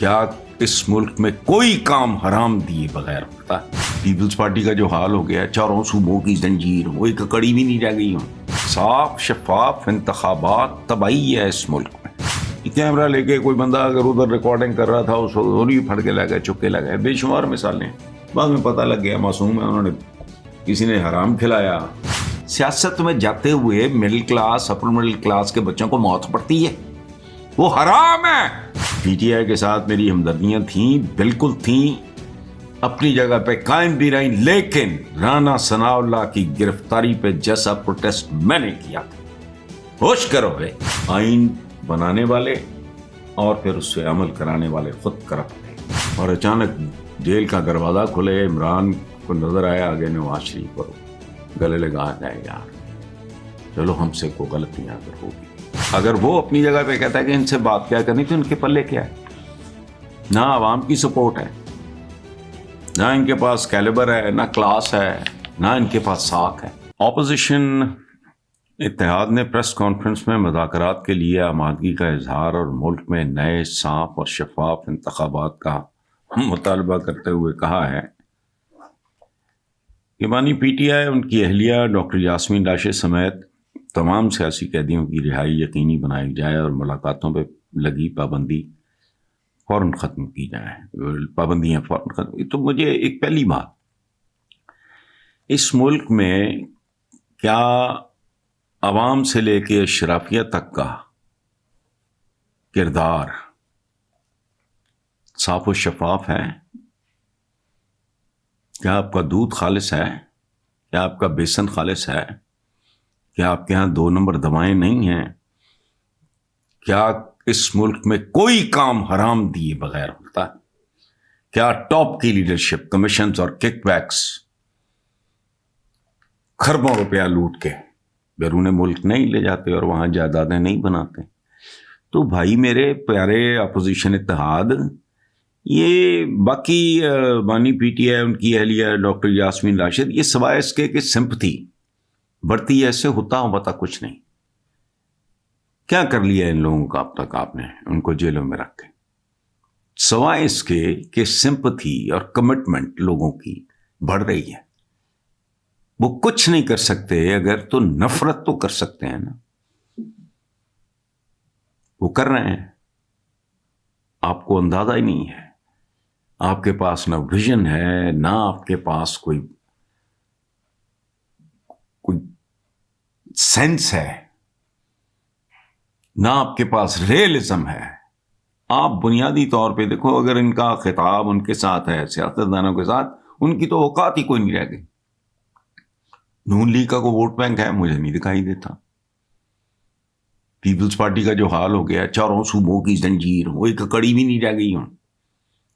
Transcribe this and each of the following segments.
کیا اس ملک میں کوئی کام حرام دیے بغیر ہوتا ہے؟ پیپلز پارٹی کا جو حال ہو گیا، چاروں صوبوں کی زنجیر، وہ ایک کڑی بھی نہیں رہ گئی ہوں۔ صاف شفاف انتخابات تباہی ہے اس ملک میں۔ کیمرہ لے کے کوئی بندہ اگر ادھر ریکارڈنگ کر رہا تھا، اس کو پھڑ کے لے گئے، چک کے لے گئے، بے شمار مثالیں۔ بعد میں پتہ لگ گیا معصوم ہے، انہوں نے کسی نے حرام کھلایا۔ سیاست میں جاتے ہوئے middle class, upper middle class کے بچوں کو موت پڑتی ہے، وہ حرام ہے۔ پی ٹی آئی کے ساتھ میری ہمدردیاں تھیں، بالکل تھیں، اپنی جگہ پہ قائم بھی رہیں، لیکن رانا ثناء اللہ کی گرفتاری پہ جیسا پروٹیسٹ میں نے کیا تھا، ہوش کرو بھائی، آئین بنانے والے اور پھر اس سے عمل کرانے والے خود کرپٹ تھے۔ اور اچانک جیل کا دروازہ کھلے، عمران کو نظر آیا آگے نواز شریف کو، گلے لگا جائے، یار چلو ہم سے کوئی غلطیاں اگر ہوگی۔ اگر وہ اپنی جگہ پہ کہتا ہے کہ ان سے بات کیا کرنی تھی، ان کے پلے کیا ہے؟ نہ عوام کی سپورٹ ہے، نہ ان کے پاس کیلیبر ہے، نہ کلاس ہے، نہ ان کے پاس ساکھ ہے۔ اپوزیشن اتحاد نے پریس کانفرنس میں مذاکرات کے لیے آمادگی کا اظہار اور ملک میں نئے صاف اور شفاف انتخابات کا مطالبہ کرتے ہوئے کہا ہے کہ بانی پی ٹی آئی، ان کی اہلیہ ڈاکٹر یاسمین راشد سمیت تمام سیاسی قیدیوں کی رہائی یقینی بنائی جائے اور ملاقاتوں پہ لگی پابندی فوراً ختم کی جائے، پابندیاں فوراً ختم۔ تو مجھے ایک پہلی بات، اس ملک میں کیا عوام سے لے کے اشرافیہ تک کا کردار صاف و شفاف ہے؟ کیا آپ کا دودھ خالص ہے؟ کیا آپ کا بیسن خالص ہے؟ کیا آپ کے ہاں 2 نمبر دوائیں نہیں ہیں؟ کیا اس ملک میں کوئی کام حرام دیے بغیر ہوتا ہے؟ کیا ٹاپ کی لیڈرشپ کمیشنز اور کک بیکس خربوں روپیہ لوٹ کے بیرون ملک نہیں لے جاتے اور وہاں جائیدادیں نہیں بناتے؟ تو بھائی میرے پیارے اپوزیشن اتحاد، یہ باقی بانی پی ٹی آئی، ان کی اہلیہ ڈاکٹر یاسمین راشد، یہ سوائے اس کے کہ سمپتھی بڑھتی ہے، ایسے ہوتا ہوں پتا کچھ نہیں۔ کیا کر لیا ان لوگوں کا اب تک آپ نے ان کو جیلوں میں رکھ کے؟ سوائے اس کے کہ سمپتھی اور کمٹمنٹ لوگوں کی بڑھ رہی ہے۔ وہ کچھ نہیں کر سکتے اگر تو نفرت تو کر سکتے ہیں نا، وہ کر رہے ہیں، آپ کو اندازہ ہی نہیں ہے۔ آپ کے پاس نہ ویژن ہے، نہ آپ کے پاس کوئی سینس ہے، نہ آپ کے پاس ریئلزم ہے۔ آپ بنیادی طور پہ دیکھو، اگر ان کا خطاب ان کے ساتھ ہے، سیاستدانوں کے ساتھ، ان کی تو اوقات ہی کوئی نہیں رہ گئی۔ نون لیگ کا کوئی ووٹ بینک ہے مجھے نہیں دکھائی دیتا۔ پیپلز پارٹی کا جو حال ہو گیا، چاروں صوبوں کی زنجیر، وہ ایک کڑی بھی نہیں رہ گئی ہوں،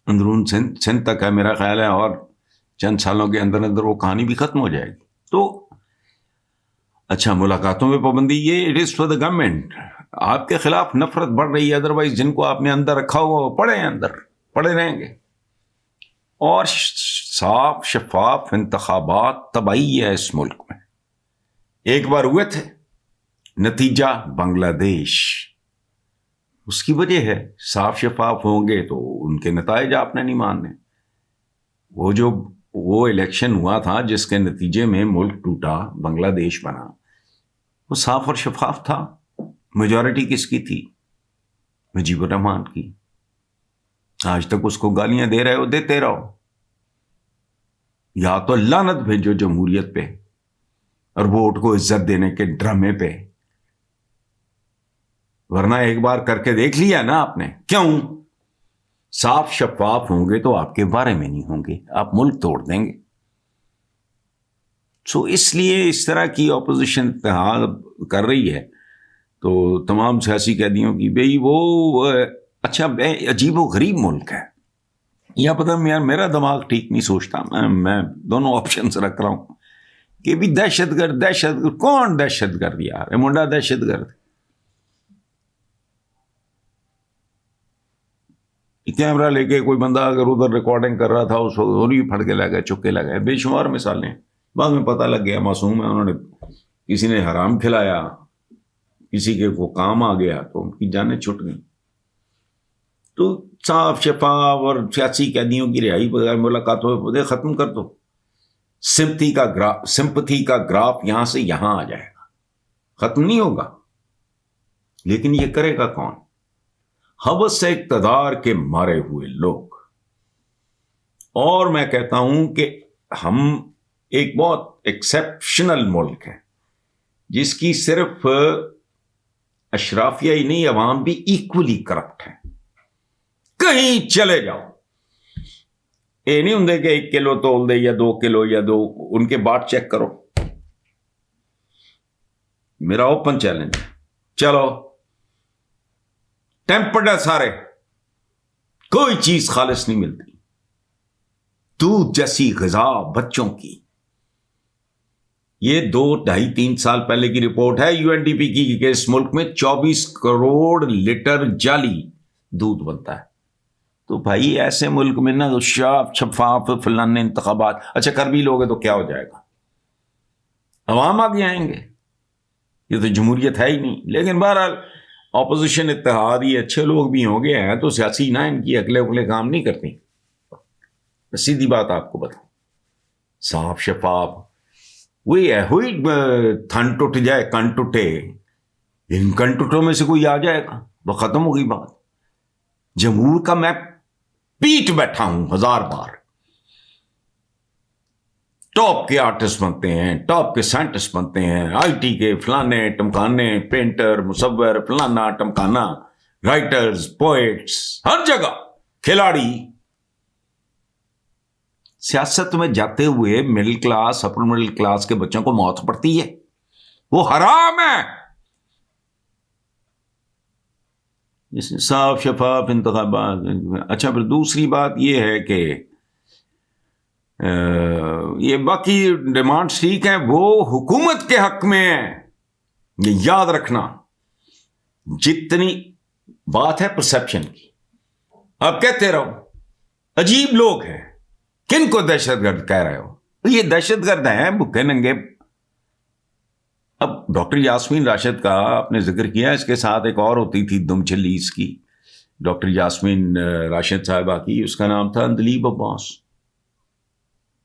اندرون سندھ تک ہے میرا خیال ہے، اور چند سالوں کے اندر اندر وہ کہانی بھی ختم ہو جائے گی۔ تو اچھا، ملاقاتوں میں پابندی، یہ it is for the government. آپ کے خلاف نفرت بڑھ رہی ہے، ادروائز جن کو آپ نے اندر رکھا ہوا وہ پڑے ہیں، اندر پڑے رہیں گے۔ اور صاف شفاف انتخابات تباہی ہے اس ملک میں۔ ایک بار ہوئے تھے، نتیجہ بنگلہ دیش، اس کی وجہ ہے صاف شفاف ہوں گے تو ان کے نتائج آپ نے نہیں ماننے۔ وہ الیکشن ہوا تھا جس کے نتیجے میں ملک ٹوٹا، بنگلہ دیش بنا، وہ صاف اور شفاف تھا۔ میجورٹی کس کی تھی؟ مجیب الرحمان کی۔ آج تک اس کو گالیاں دے رہے ہو، دیتے رہو، یا تو لعنت بھیجو جمہوریت پہ اور ووٹ کو عزت دینے کے ڈرامے پہ، ورنہ ایک بار کر کے دیکھ لیا نا آپ نے۔ کیوں؟ صاف شفاف ہوں گے تو آپ کے بارے میں نہیں ہوں گے، آپ ملک توڑ دیں گے۔ سو اس لیے اس طرح کی اپوزیشن اتحاد کر رہی ہے تو تمام سیاسی قیدیوں کی، بھئی وہ اچھا عجیب و غریب ملک ہے، یا پتہ میرا دماغ ٹھیک نہیں سوچتا، میں دونوں آپشنز رکھ رہا ہوں کہ بھی دہشت گرد کون دہشت گرد؟ یار منڈا دہشت گرد، کیمرہ لے کے کوئی بندہ اگر ادھر ریکارڈنگ کر رہا تھا، اس کو پھڑ کے لے گئے، چک کے لے گئے، بے شمار مثالیں۔ بعد میں پتہ لگ گیا معصوم ہے، انہوں نے کسی نے حرام کھلایا، کسی کے کو کام آ گیا تو ان کی جانیں چھٹ گئیں۔ تو صاف شفاف اور سیاسی قیدیوں کی رہائی بغیر ملاقاتوں پہ ختم کر دو. سمپتھی کا گراف یہاں سے یہاں آ جائے گا, ختم نہیں ہوگا. لیکن یہ کرے گا کون؟ ہوس سے اقتدار کے مارے ہوئے لوگ. اور میں کہتا ہوں کہ ہم ایک بہت ایکسیپشنل ملک ہے جس کی صرف اشرافیہ ہی نہیں, عوام بھی ایکولی کرپٹ ہے. کہیں چلے جاؤ, یہ نہیں ہوں کہ 1 کلو تول دے یا 2 کلو یا 2, ان کے بعد چیک کرو. میرا اوپن چیلنج ہے, چلو ٹیمپرڈ ہے سارے, کوئی چیز خالص نہیں ملتی. دودھ جیسی غذا بچوں کی, یہ 2, 2.5, 3 سال پہلے کی رپورٹ ہے UNDP کی کہ اس ملک میں 24 کروڑ لیٹر جعلی دودھ بنتا ہے. تو بھائی ایسے ملک میں نا شفاف فلانے انتخابات, اچھا کر بھی لوگے تو کیا ہو جائے گا؟ عوام آگے آئیں گے. یہ تو جمہوریت ہے ہی نہیں. لیکن بہرحال اپوزیشن اتحادی اچھے لوگ بھی ہوں گے ہیں تو سیاسی نہ ان کی اگلے کام نہیں کرتی. سیدھی بات آپ کو بتاؤں, صاف شفاف وہی ہے, ہوئی تھن ٹوٹ جائے کن ٹوٹے, ان کن ٹوٹوں میں سے کوئی آ جائے گا, وہ ختم ہو گئی بات. جمہور کا میں پیٹ بیٹھا ہوں 1000 بار. ٹاپ کے آرٹسٹ بنتے ہیں, ٹاپ کے سائنٹسٹ بنتے ہیں, IT کے فلانے ٹمکانے, پینٹر, مصور, فلانا ٹمکانا, رائٹرز, پوئٹس, ہر جگہ کھلاڑی. سیاست میں جاتے ہوئے middle class, upper middle class کے بچوں کو موت پڑتی ہے, وہ حرام ہے. صاف شفاف انتخابات. اچھا پھر دوسری بات یہ ہے کہ یہ باقی ڈیمانڈز ٹھیک ہیں, وہ حکومت کے حق میں ہیں. یہ یاد رکھنا, جتنی بات ہے پرسیپشن کی, آپ کہتے رہو عجیب لوگ ہیں, کن کو دہشت گرد کہہ رہے ہو؟ یہ دہشت گرد ہیں بھوکے ننگے. اب ڈاکٹر یاسمین راشد کا آپ نے ذکر کیا, اس کے ساتھ ایک اور ہوتی تھی دم چلیز کی, ڈاکٹر یاسمین راشد صاحبہ کی, اس کا نام تھا اندلیب عباس.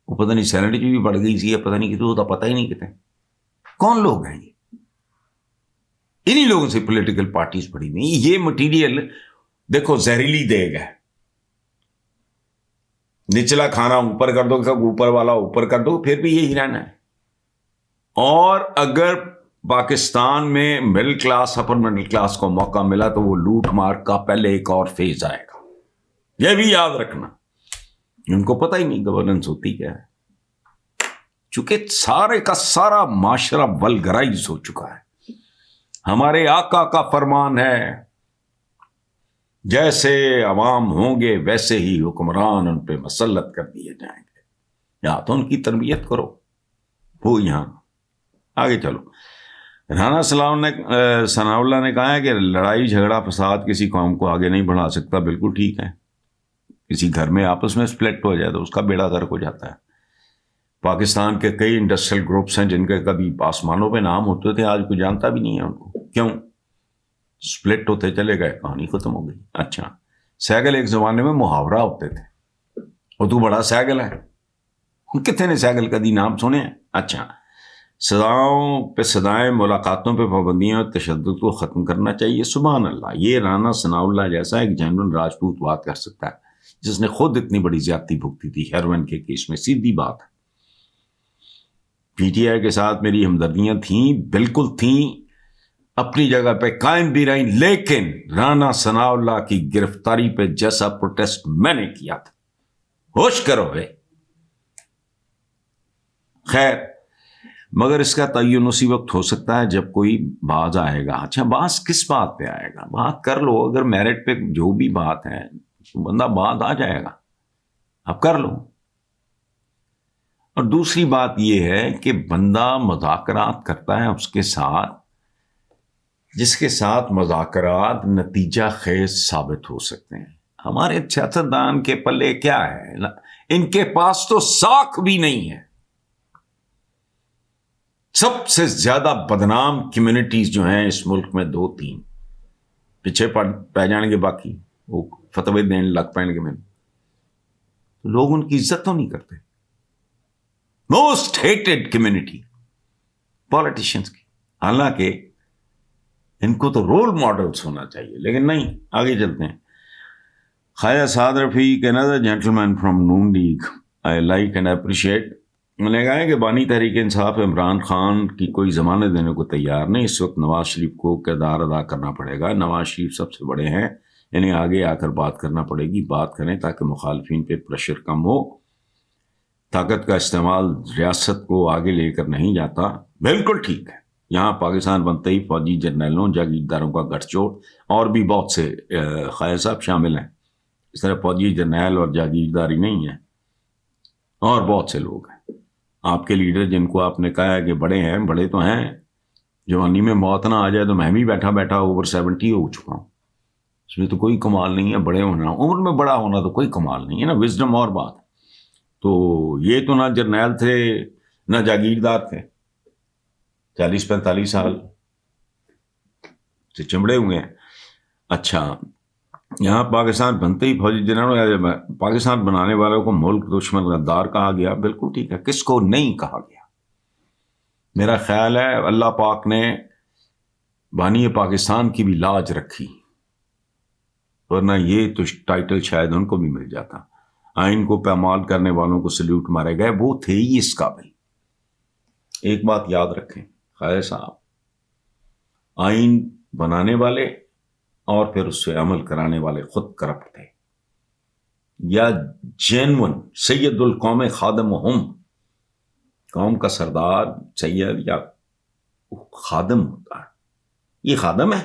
وہ پتہ نہیں سینٹ کی بھی پڑ گئی سی, پتہ نہیں کتنے, پتہ ہی نہیں کتنے. کون لوگ ہیں یہ؟ انہی لوگوں سے پولیٹیکل پارٹیز پڑی ہوئی. یہ مٹیریل دیکھو زہریلی دیگ ہے, نچلا کھانا اوپر کر دو, اوپر والا اوپر کر دو, پھر بھی یہی رہنا ہے. اور اگر پاکستان میں middle class, upper middle class کو موقع ملا تو وہ لوٹ مار کا پہلے ایک اور فیز آئے گا. یہ بھی یاد رکھنا. ان کو پتہ ہی نہیں گورننس ہوتی کیا ہے, چونکہ سارے کا سارا معاشرہ ولگرائز ہو چکا ہے. ہمارے آقا کا فرمان ہے, جیسے عوام ہوں گے ویسے ہی حکمران ان پہ مسلط کر دیے جائیں گے. یا تو ان کی تربیت کرو, وہ یہاں آگے چلو. رانا ثناء اللہ نے کہا ہے کہ لڑائی جھگڑا فساد کسی قوم کو آگے نہیں بڑھا سکتا. بالکل ٹھیک ہے. کسی گھر میں آپس میں سپلٹ ہو جائے تو اس کا بیڑا غرق ہو جاتا ہے. پاکستان کے کئی انڈسٹریل گروپس ہیں جن کے کبھی آسمانوں پہ نام ہوتے تھے, آج کوئی جانتا بھی نہیں ہے ان کو. کیوں؟ سپلٹ ہوتے چلے گئے, کہانی ختم ہو گئی. اچھا, سیگل ایک زمانے میں محاورہ ہوتے تھے, اور تو بڑا سیگل ہے. کتنے نے سیگل کا دی نام سنے ہیں؟ اچھا, سزاؤں پہ سزائیں, ملاقاتوں پہ پابندیاں اور تشدد کو ختم کرنا چاہیے. سبحان اللہ, یہ رانا ثناء اللہ جیسا ایک جنرل راجپوت بات کر سکتا ہے جس نے خود اتنی بڑی زیادتی بھگتی تھی ہیروئن کے کیس میں. سیدھی بات ہے. PTI کے ساتھ میری ہمدردیاں تھیں, بالکل تھیں, اپنی جگہ پہ قائم بھی رہیں, لیکن رانا ثناء اللہ کی گرفتاری پہ جیسا پروٹیسٹ میں نے کیا تھا, ہوش کرو ہے. خیر, مگر اس کا تعین اسی وقت ہو سکتا ہے جب کوئی باز آئے گا. اچھا, باز کس بات پہ آئے گا؟ بات کر لو, اگر میرٹ پہ جو بھی بات ہے بندہ باز آ جائے گا, اب کر لو. اور دوسری بات یہ ہے کہ بندہ مذاکرات کرتا ہے اس کے ساتھ جس کے ساتھ مذاکرات نتیجہ خیز ثابت ہو سکتے ہیں. ہمارے سیاستدان کے پلے کیا ہے؟ ان کے پاس تو ساکھ بھی نہیں ہے. سب سے زیادہ بدنام کمیونٹیز جو ہیں اس ملک میں 2-3 پیچھے پہ جائیں گے, باقی وہ فتوے دینے لگ پائیں گے. میں تو لوگ ان کی عزت تو نہیں کرتے. موسٹ ہیٹڈ کمیونٹی پالیٹیشینس کی. حالانکہ ان کو تو رول ماڈلس ہونا چاہیے, لیکن نہیں. آگے چلتے ہیں. Khawaja Saad Rafique another gentleman from Noon League I like and appreciate. میں نے کہا ہے کہ بانی تحریک انصاف عمران خان کی کوئی ضمانت دینے کو تیار نہیں. اس وقت نواز شریف کو کردار ادا کرنا پڑے گا. نواز شریف سب سے بڑے ہیں, انہیں آگے آ کر بات کرنا پڑے گی. بات کریں تاکہ مخالفین پہ پریشر کم ہو. طاقت کا استعمال ریاست کو آگے لے کر نہیں جاتا. بالکل ٹھیک ہے. یہاں پاکستان بنتے ہی فوجی جرنیلوں جاگیرداروں کا گٹھ جوڑ اور بھی بہت سے خواجہ صاحب شامل ہیں. اس طرح فوجی جرنیل اور جاگیرداری نہیں ہے, اور بہت سے لوگ ہیں. آپ کے لیڈر جن کو آپ نے کہا ہے کہ بڑے ہیں, بڑے تو ہیں. جوانی میں موت نہ آ جائے تو میں بھی بیٹھا بیٹھا اوور 70 ہو چکا ہوں. اس میں تو کوئی کمال نہیں ہے. بڑے ہونا, عمر میں بڑا ہونا تو کوئی کمال نہیں ہے نا, وزڈم اور بات. تو یہ تو نہ جرنیل تھے نہ جاگیردار تھے, 40-45 سال سے چمڑے ہوئے ہیں. اچھا, یہاں پاکستان بنتے ہی فوجی جنرلوں, پاکستان بنانے والوں کو ملک دشمن غدار کہا گیا. بالکل ٹھیک ہے. کس کو نہیں کہا گیا؟ میرا خیال ہے اللہ پاک نے بانی پاکستان کی بھی لاج رکھی, ورنہ یہ تو ٹائٹل شاید ان کو بھی مل جاتا. آئین کو پامال کرنے والوں کو سلیوٹ مارے گئے, وہ تھے ہی اس قابل. ایک بات یاد رکھیں خواجہ صاحب, آئین بنانے والے اور پھر اس سے عمل کرانے والے خود کرپٹ تھے. یا جینون سید القوم خادمہم, قوم کا سردار سید یا خادم ہوتا ہے. یہ خادم ہے,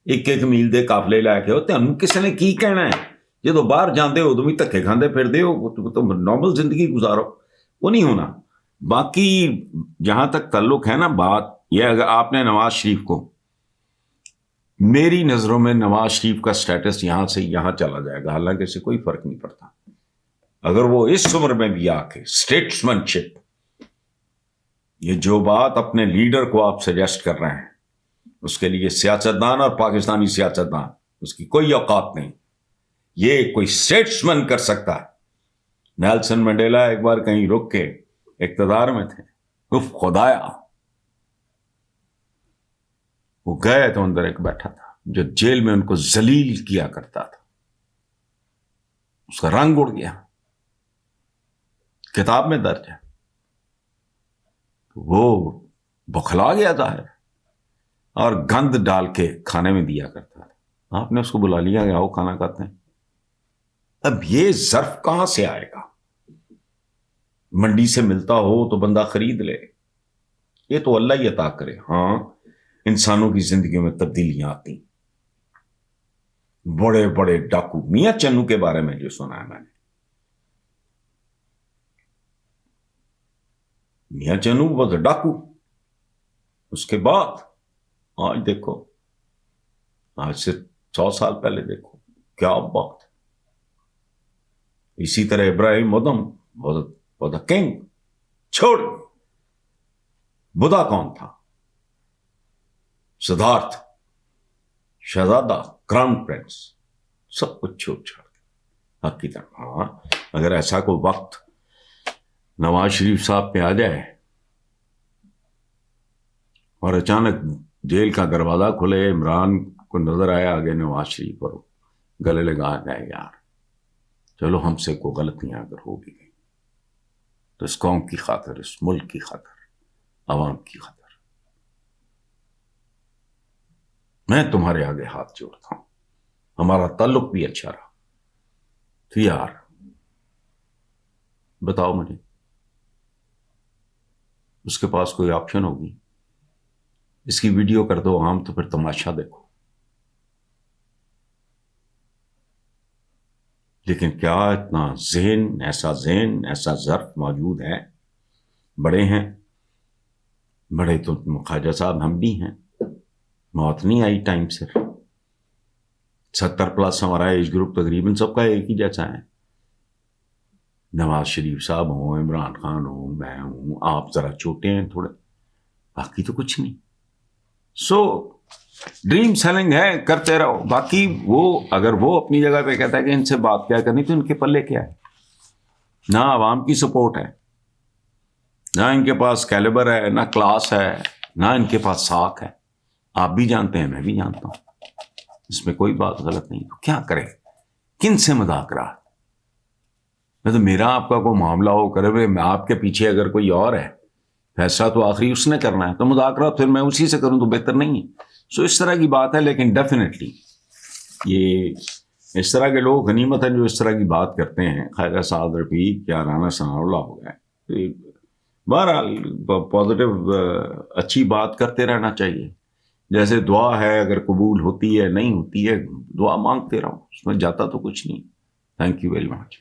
ایک ایک میل دے قافلے لے کے ہوتے ہیں. کسی نے کی کہنا ہے؟ جب باہر جاندے ہو تو بھی دھکے کھاندے پھر ہو, تو نارمل زندگی گزارو. وہ نہیں ہونا. باقی جہاں تک تعلق ہے نا بات یہ, اگر آپ نے نواز شریف کو, میری نظروں میں نواز شریف کا سٹیٹس یہاں سے یہاں چلا جائے گا, حالانکہ اسے کوئی فرق نہیں پڑتا. اگر وہ اس عمر میں بھی آ کے اسٹیٹسمین شپ, یہ جو بات اپنے لیڈر کو آپ سجیسٹ کر رہے ہیں, اس کے لیے سیاستدان اور پاکستانی سیاستدان اس کی کوئی اوقات نہیں. یہ کوئی اسٹیٹسمین کر سکتا ہے. نیلسن منڈیلا ایک بار کہیں رک کے اقتدار میں تھے, اف خدایا, وہ گئے تو اندر ایک بیٹھا تھا جو جیل میں ان کو ذلیل کیا کرتا تھا, اس کا رنگ اڑ گیا, کتاب میں درج ہے. وہ بخلا گیا ظاہر, اور گند ڈال کے کھانے میں دیا کرتا تھا. آپ نے اس کو بلا لیا کہ آؤ کھانا کھاتے ہیں. اب یہ ظرف کہاں سے آئے گا؟ منڈی سے ملتا ہو تو بندہ خرید لے, یہ تو اللہ ہی عطا کرے. ہاں, انسانوں کی زندگیوں میں تبدیلیاں آتی. بڑے بڑے ڈاکو, میاں چنو کے بارے میں جو سنا ہے میں نے, میاں چنو واز اے ڈاکو. اس کے بعد آج دیکھو, آج سے 100 سال پہلے دیکھو کیا وقت. اسی طرح ابراہیم مدم واز اے کنگ. چھوڑ, بدھا کون تھا؟ سدھارتھ شہزادہ, کراؤن پرنس, سب کچھ چھوڑ چھاڑ کے حق کی طرف. ہاں, اگر ایسا کوئی وقت نواز شریف صاحب پہ آ جائے اور اچانک جیل کا دروازہ کھلے, عمران کو نظر آیا آگے نواز شریف اور گلے لگا گئے, یار چلو ہم سے کوئی غلطیاں اگر ہو بھی گئی تو اس قوم کی خاطر, اس ملک کی خاطر, عوام کی خاطر میں تمہارے آگے ہاتھ جوڑتا ہوں. ہمارا تعلق بھی اچھا رہا. تو یار بتاؤ مجھے, اس کے پاس کوئی آپشن ہوگی؟ اس کی ویڈیو کر دو عام تو پھر تماشا دیکھو. لیکن کیا اتنا ذہن ایسا ظرف موجود ہے؟ بڑے ہیں, بڑے تو خواجہ صاحب ہم بھی ہیں. موت نہیں آئی ٹائم سے. 70+ ہمارا ایج گروپ تقریباً سب کا ایک ہی جیسا ہے. نواز شریف صاحب ہوں, عمران خان ہوں, میں ہوں, آپ ذرا چھوٹے ہیں تھوڑے, باقی تو کچھ نہیں. سو ڈریم سیلنگ ہے، کرتے رہو. باقی وہ اگر وہ اپنی جگہ پہ کہتا ہے کہ ان سے بات کیا کرنی، تو ان کے پلے کیا ہے؟ نہ عوام کی سپورٹ ہے، نہ ان کے پاس کیلیبر ہے، نہ کلاس ہے، نہ ان کے پاس ساکھ ہے. آپ بھی جانتے ہیں، میں بھی جانتا ہوں، اس میں کوئی بات غلط نہیں. تو کیا کرے؟ کن سے مذاکرہ؟ میں تو میرا آپ کا کوئی معاملہ ہو کرے ہوئے، میں آپ کے پیچھے اگر کوئی اور ہے، فیصلہ تو آخری اس نے کرنا ہے، تو مذاکرہ پھر میں اسی سے کروں تو بہتر نہیں ہے. سو اس طرح کی بات ہے. لیکن ڈیفینیٹلی یہ اس طرح کے لوگ غنیمت ہیں جو اس طرح کی بات کرتے ہیں. خواجہ سعد رفیق یا رانا ثناء اللہ ہو گئے. بہرحال پازیٹیو اچھی بات کرتے رہنا چاہیے. جیسے دعا ہے، اگر قبول ہوتی ہے نہیں ہوتی ہے، دعا مانگتے رہو، اس میں جاتا تو کچھ نہیں. Thank you very much.